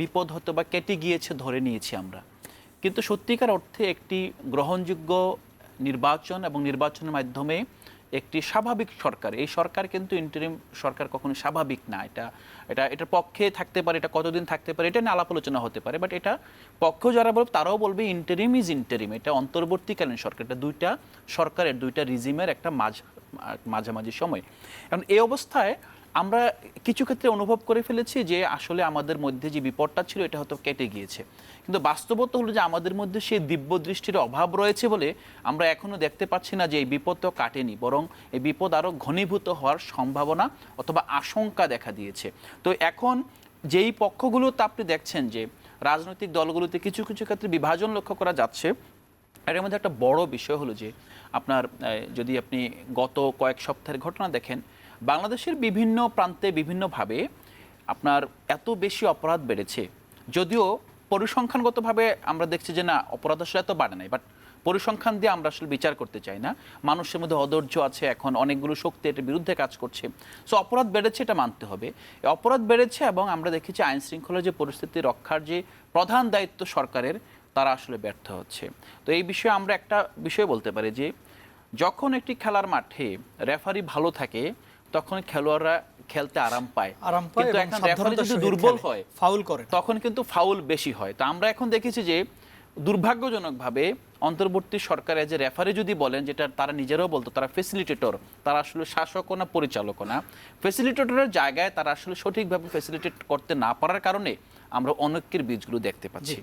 বিপদ হয়তো বা কেটে গিয়েছে ধরে নিয়েছি আমরা, কিন্তু সত্যিকার অর্থে একটি গ্রহণযোগ্য নির্বাচন এবং নির্বাচনের মাধ্যমে একটি স্বাভাবিক সরকার, এই সরকার কিন্তু ইন্টারিম সরকার কখনো স্বাভাবিক না। এটার পক্ষে থাকতে পারে, এটা কতদিন থাকতে পারে এটা নিয়ে আলাপ আলোচনা হতে পারে, বাট এটা পক্ষেও যারা বলবে তারাও বলবে ইন্টারিম ইজ ইন্টারিম, এটা অন্তর্বর্তীকালীন সরকার, এটা দুইটা সরকারের দুইটা রিজিমের একটা মাঝামাঝি সময়। এখন এই অবস্থায় আমরা কিছু ক্ষেত্রে অনুভব করে ফেলেছি যে আসলে আমাদের মধ্যে যে বিপদটা ছিল এটা হয়তো কেটে গিয়েছে, কিন্তু বাস্তবতা হলো যে আমাদের মধ্যে সেই দিব্য দৃষ্টির অভাব রয়েছে বলে আমরা এখনো দেখতে পাচ্ছি না যে এই বিপদ তো কাটেনি, বরং এই বিপদ আরও ঘনীভূত হওয়ার সম্ভাবনা অথবা আশঙ্কা দেখা দিয়েছে। তো এখন যেই পক্ষগুলোতে আপনি দেখছেন যে রাজনৈতিক দলগুলোতে কিছু কিছু ক্ষেত্রে বিভাজন লক্ষ্য করা যাচ্ছে, এর মধ্যে একটা বড় বিষয় হলো যে আপনার যদি আপনি গত কয়েক সপ্তাহের ঘটনা দেখেন, বাংলাদেশের বিভিন্ন প্রান্তে বিভিন্নভাবে আপনার এত বেশি অপরাধ বেড়েছে, যদিও পরিসংখ্যানগতভাবে আমরা দেখছি যে না অপরাধ আসলে এত বাড়ে নাই, বাট পরিসংখ্যান দিয়ে আমরা আসলে বিচার করতে চাই না, মানুষের মধ্যে অধৈর্য আছে, এখন অনেকগুলো শক্তি এটার বিরুদ্ধে কাজ করছে। সো অপরাধ বেড়েছে, এটা মানতে হবে, অপরাধ বেড়েছে এবং আমরা দেখেছি আইন শৃঙ্খলার যে পরিস্থিতি রক্ষার যে প্রধান দায়িত্ব সরকারের, তারা আসলে ব্যর্থ হচ্ছে। তো এই বিষয়ে আমরা একটা বিষয় বলতে পারি যে যখন একটি খেলার মাঠে রেফারি ভালো থাকে তখন খেলোয়াড়রা খেলতে আরাম পায়, কিন্তু এখন রেফারি যদি দুর্বল হয় ফাউল করে, তখন কিন্তু ফাউল বেশি হয়। তো আমরা এখন দেখেছি যে দুর্ভাগ্যজনকভাবে অন্তর্বর্তী সরকারের যে রেফারি যদি বলেন, যেটা তারা নিজেরাও বলতো তারা ফেসিলিটেটর, তারা আসলে শাসকও না পরিচালকও না, ফেসিলিটেটরের জায়গায় তারা আসলে সঠিকভাবে ফেসিলিটেট করতে না পারার কারণে আমরা অনৈক্যের বীজগুলো দেখতে পাচ্ছি।